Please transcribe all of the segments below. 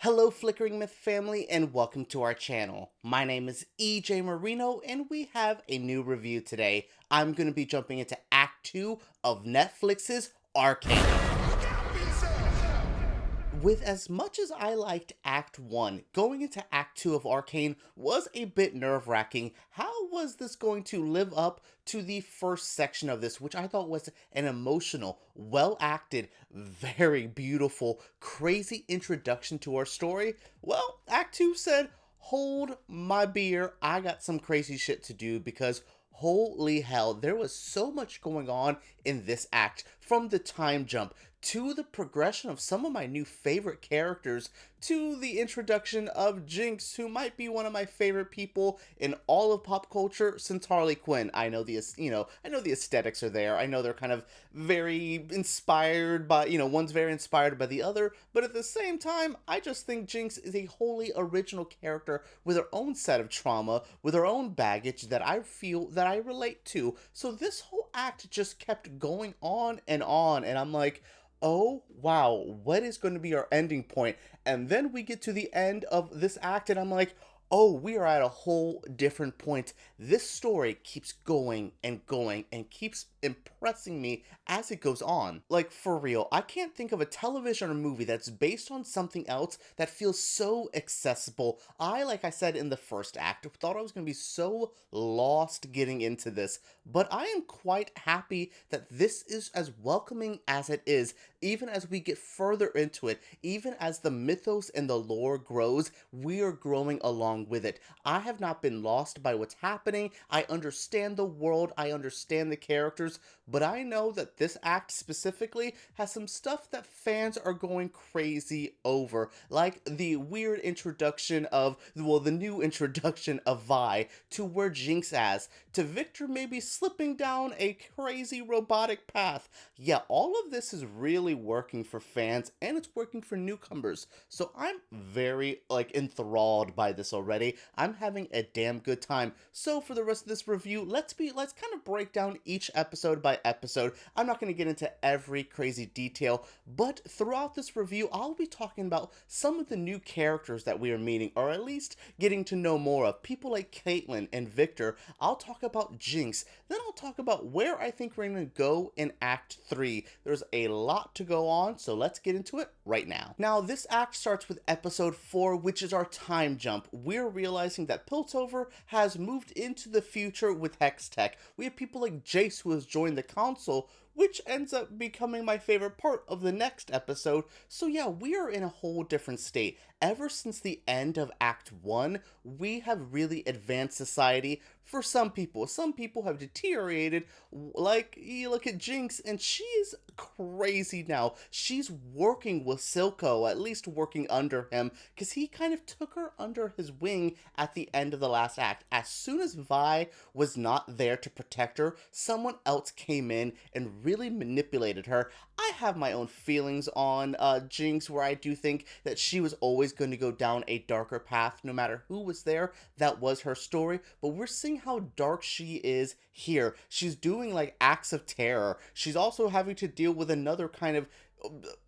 Hello Flickering Myth family and welcome to our channel. My name is EJ Marino and we have a new review today. I'm going to be jumping into Act 2 of Netflix's Arcane. With as much as I liked Act 1, going into Act 2 of Arcane was a bit nerve-wracking. How was this going to live up to the first section of this, which I thought was an emotional, well-acted, very beautiful, crazy introduction to our story? Well, Act 2 said, hold my beer, I got some crazy shit to do because holy hell, there was so much going on in this act, from the time jump to the progression of some of my new favorite characters, to the introduction of Jinx, who might be one of my favorite people in all of pop culture since Harley Quinn. I know the aesthetics are there. I know they're kind of very inspired by, one's very inspired by the other, but at the same time, I just think Jinx is a wholly original character with her own set of trauma, with her own baggage that I feel that I relate to. So this whole act just kept going on, and I'm like, oh wow, what is going to be our ending point? And then we get to the end of this act and I'm like, oh, we are at a whole different point. This story keeps going and going and keeps impressing me as it goes on. Like, for real, I can't think of a television or movie that's based on something else that feels so accessible. Like I said in the first act, thought I was going to be so lost getting into this, but I am quite happy that this is as welcoming as it is, even as we get further into it, even as the mythos and the lore grows, we are growing along with it. I have not been lost by what's happening. I understand the world, I understand the characters, but I know that this act specifically has some stuff that fans are going crazy over, like the weird introduction of, the new introduction of Vi to where Jinx is, to Viktor maybe slipping down a crazy robotic path. Yeah, all of this is really working for fans, and it's working for newcomers, so I'm very, enthralled by this already. I'm having a damn good time. So for the rest of this review, let's kind of break down each episode by episode. I'm not going to get into every crazy detail, but throughout this review, I'll be talking about some of the new characters that we are meeting, or at least getting to know more of. People like Caitlyn and Viktor. I'll talk about Jinx. Then I'll talk about where I think we're going to go in Act 3. There's a lot to go on, so let's get into it right now. Now, this act starts with episode 4, which is our time jump. We're realizing that Piltover has moved into the future with Hex Tech. We have people like Jayce who has joined the council, which ends up becoming my favorite part of the next episode. So yeah, we are in a whole different state. Ever since the end of Act 1, we have really advanced society for some people. Some people have deteriorated, like, you look at Jinx, and she's crazy now. She's working with Silco, at least working under him, because he kind of took her under his wing at the end of the last act. As soon as Vi was not there to protect her, someone else came in and really manipulated her. I have my own feelings on Jinx, where I do think that she was always going to go down a darker path no matter who was there. That was her story, but we're seeing how dark she is here. She's doing like acts of terror. She's also having to deal with another kind of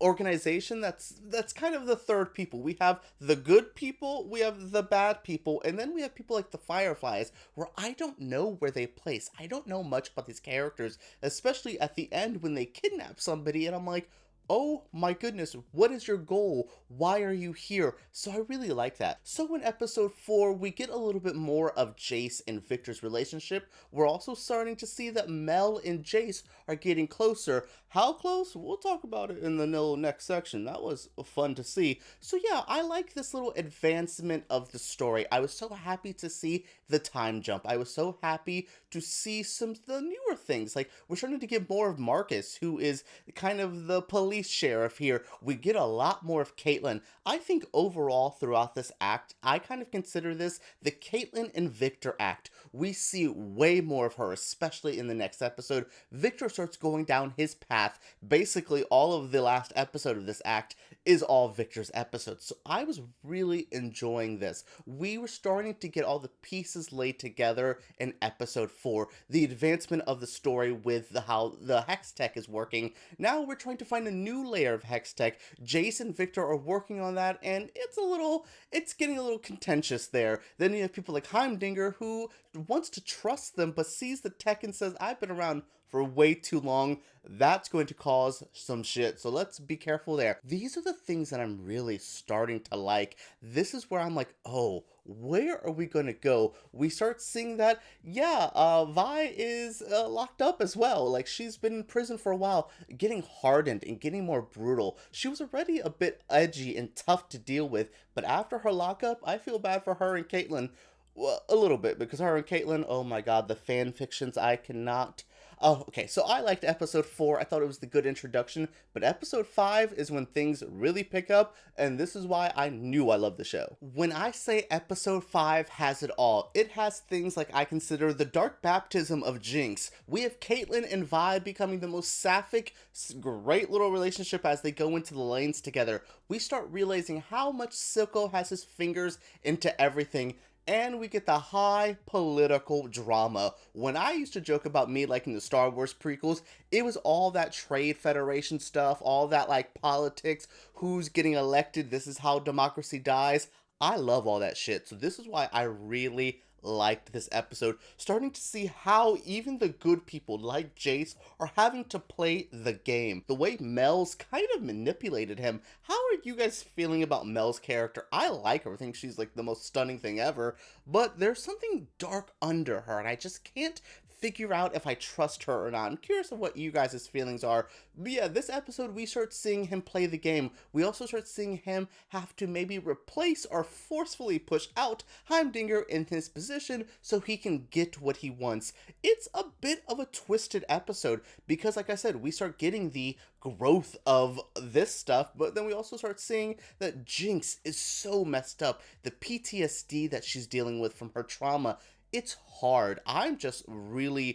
organization that's kind of the third people. We have the good people, we have the bad people, and then we have people like the Fireflies, where I don't know where they place. I don't know much about these characters, especially at the end when they kidnap somebody, and I'm like, oh my goodness, what is your goal? Why are you here? So I really like that. So in episode 4, we get a little bit more of Jayce and Viktor's relationship. We're also starting to see that Mel and Jayce are getting closer. How close? We'll talk about it in the next section. That was fun to see. So yeah, I like this little advancement of the story. I was so happy to see the time jump. I was so happy to see some of the newer things. Like, we're starting to get more of Marcus, who is kind of the police sheriff here. We get a lot more of Caitlyn. I think overall throughout this act, I kind of consider this the Caitlyn and Viktor act. We see way more of her, especially in the next episode. Viktor starts going down his path. Basically, all of the last episode of this act is all Viktor's episodes. So I was really enjoying this. We were starting to get all the pieces laid together in episode 4. The advancement of the story with how the hex tech is working. Now we're trying to find a new layer of hex tech. Jayce and Viktor are working on that, and it's getting a little contentious there. Then you have people like Heimdinger, who wants to trust them but sees the tech and says, I've been around for way too long. That's going to cause some shit. So let's be careful there. These are the things that I'm really starting to like. This is where I'm like, oh, where are we going to go? We start seeing that, yeah, Vi is locked up as well. Like, she's been in prison for a while, getting hardened and getting more brutal. She was already a bit edgy and tough to deal with, but after her lockup, I feel bad for her and Caitlyn. Well, a little bit, because her and Caitlyn, oh my god, the fan fictions, I cannot. Oh, okay, so I liked episode 4. I thought it was the good introduction, but episode 5 is when things really pick up, and this is why I knew I loved the show. When I say episode 5 has it all, it has things like I consider the dark baptism of Jinx. We have Caitlyn and Vi becoming the most sapphic, great little relationship as they go into the lanes together. We start realizing how much Silco has his fingers into everything. And we get the high political drama. When I used to joke about me liking the Star Wars prequels, it was all that Trade Federation stuff, all that like politics, who's getting elected, this is how democracy dies. I love all that shit. So this is why I really liked this episode, starting to see how even the good people like Jayce are having to play the game. The way Mel's kind of manipulated him. How are you guys feeling about Mel's character? I like her. I think she's like the most stunning thing ever, but there's something dark under her and I just can't figure out if I trust her or not. I'm curious of what you guys' feelings are. But yeah, this episode we start seeing him play the game. We also start seeing him have to maybe replace or forcefully push out Heimdinger in his position so he can get what he wants. It's a bit of a twisted episode because, like I said, we start getting the growth of this stuff, but then we also start seeing that Jinx is so messed up. The PTSD that she's dealing with from her trauma, it's hard. I'm really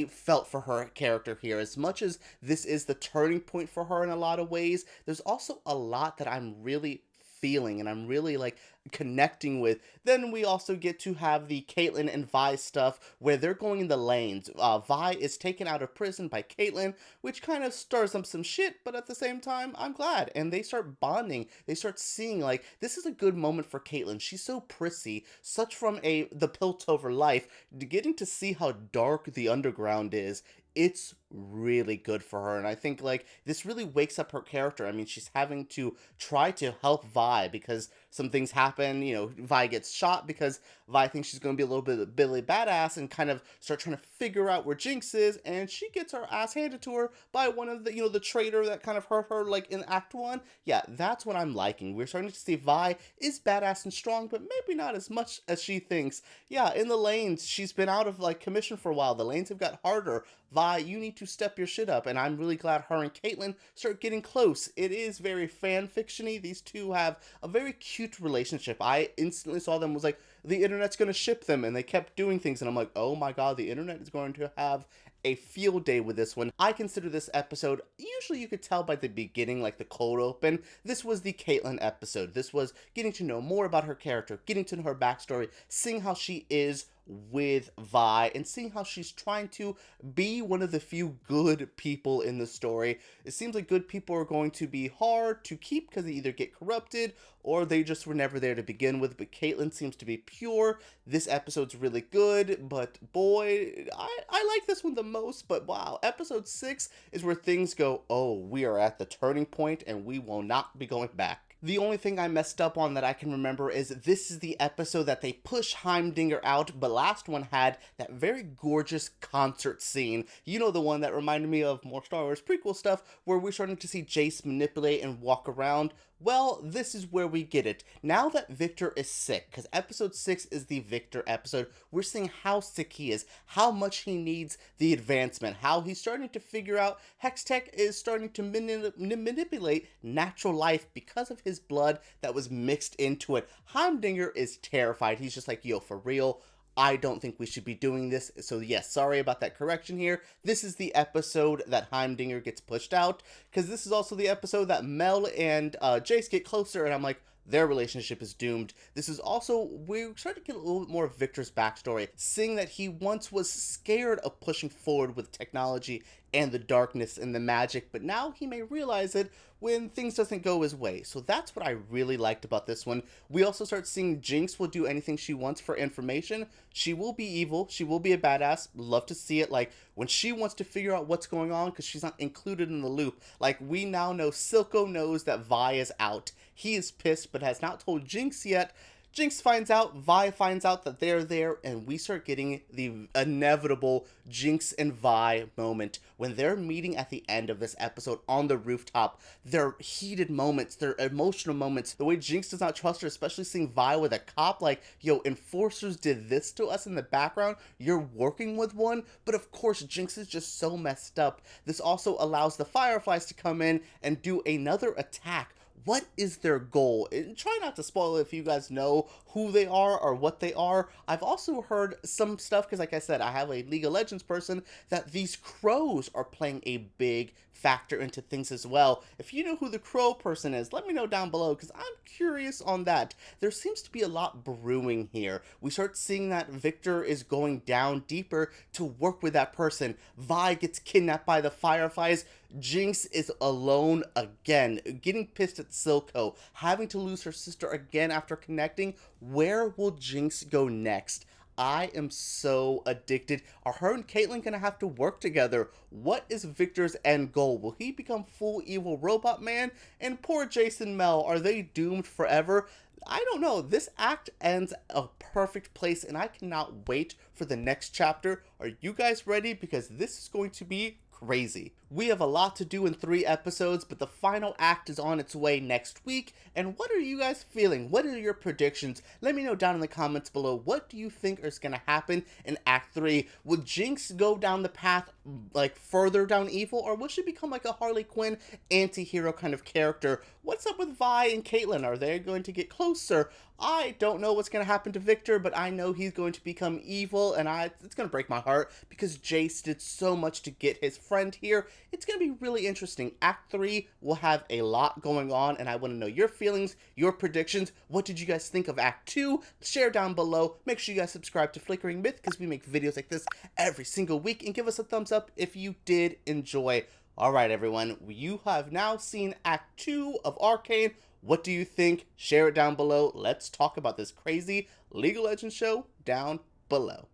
felt for her character here. As much as this is the turning point for her in a lot of ways, there's also a lot that I'm really feeling and I'm really like connecting with. Then we also get to have the Caitlyn and Vi stuff where they're going in the lanes. Vi is taken out of prison by Caitlyn, which kind of stirs up some shit, but at the same time, I'm glad. And they start bonding. They start seeing like, this is a good moment for Caitlyn. She's so prissy, such from the Piltover life, getting to see how dark the underground is. It's really good for her, and I think like this really wakes up her character. I mean, she's having to try to help Vi because some things happen. You know, Vi gets shot because Vi thinks she's going to be a little bit of Billy badass and kind of start trying to figure out where Jinx is, and she gets her ass handed to her by one of the, the traitor that kind of hurt her like in Act 1. Yeah, that's what I'm liking. We're starting to see Vi is badass and strong, but maybe not as much as she thinks. Yeah, in the lanes, she's been out of like commission for a while. The lanes have got harder. Vi, you need to step your shit up, and I'm really glad her and Caitlyn start getting close. It is very fan fiction-y. These two have a very cute relationship. I instantly saw them, was like, the internet's gonna ship them, and they kept doing things, and I'm like, oh my god, the internet is going to have a field day with this one. I consider this episode, usually you could tell by the beginning, like the cold open, this was the Caitlyn episode. This was getting to know more about her character, getting to know her backstory, seeing how she is with Vi, and seeing how she's trying to be one of the few good people in the story. It seems like good people are going to be hard to keep because they either get corrupted or they just were never there to begin with, but Caitlyn seems to be pure. This episode's really good, but boy, I like this one the most, but wow, episode 6 is where things go, oh, we are at the turning point and we will not be going back. The only thing I messed up on that I can remember is this is the episode that they push Heimdinger out, but last one had that very gorgeous concert scene. You know, the one that reminded me of more Star Wars prequel stuff, where we're starting to see Jayce manipulate and walk around. Well, this is where we get it. Now that Viktor is sick, because episode 6 is the Viktor episode, we're seeing how sick he is, how much he needs the advancement, how he's starting to figure out Hextech is starting to manipulate natural life because of his blood that was mixed into it. Heimdinger is terrified. He's just like, yo, for real, I don't think we should be doing this. So yes, sorry about that correction here. This is the episode that Heimdinger gets pushed out, because this is also the episode that Mel and Jayce get closer, and I'm like, their relationship is doomed. This is also, we're starting to get a little bit more of Viktor's backstory, seeing that he once was scared of pushing forward with technology and the darkness and the magic, but now he may realize it when things doesn't go his way. So that's what I really liked about this one. We also start seeing Jinx will do anything she wants for information. She will be evil. She will be a badass. Love to see it. Like, when she wants to figure out what's going on because she's not included in the loop. Like, we now know Silco knows that Vi is out. He is pissed but has not told Jinx yet. Jinx finds out, Vi finds out that they're there, and we start getting the inevitable Jinx and Vi moment when they're meeting at the end of this episode on the rooftop. Their heated moments, their emotional moments, the way Jinx does not trust her, especially seeing Vi with a cop, like, yo, enforcers did this to us in the background, you're working with one, but of course Jinx is just so messed up. This also allows the Fireflies to come in and do another attack. What is their goal? And try not to spoil it if you guys know who they are or what they are. I've also heard some stuff, because like I said, I have a League of Legends person, that these crows are playing a big factor into things as well. If you know who the crow person is, let me know down below, because I'm curious on that. There seems to be a lot brewing here. We start seeing that Viktor is going down deeper to work with that person. Vi gets kidnapped by the Fireflies. Jinx is alone again, getting pissed at Silco, having to lose her sister again after connecting. Where will Jinx go next? I am so addicted. Are her and Caitlyn gonna have to work together? What is Viktor's end goal? Will he become full evil robot man? And poor Jayce and Mel, are they doomed forever? I don't know. This act ends a perfect place, and I cannot wait for the next chapter. Are you guys ready? Because this is going to be crazy. We have a lot to do in 3 episodes, but the final act is on its way next week. And what are you guys feeling? What are your predictions? Let me know down in the comments below. What do you think is going to happen in Act 3? Will Jinx go down the path, like, further down evil? Or will she become like a Harley Quinn anti-hero kind of character? What's up with Vi and Caitlyn? Are they going to get closer? I don't know what's going to happen to Viktor, but I know he's going to become evil, and it's going to break my heart because Jayce did so much to get his friend here. It's going to be really interesting. Act 3 will have a lot going on, and I want to know your feelings, your predictions. What did you guys think of Act 2? Share down below. Make sure you guys subscribe to Flickering Myth because we make videos like this every single week, and give us a thumbs up if you did enjoy. Alright everyone, you have now seen Act 2 of Arcane. What do you think? Share it down below. Let's talk about this crazy League of Legends show down below.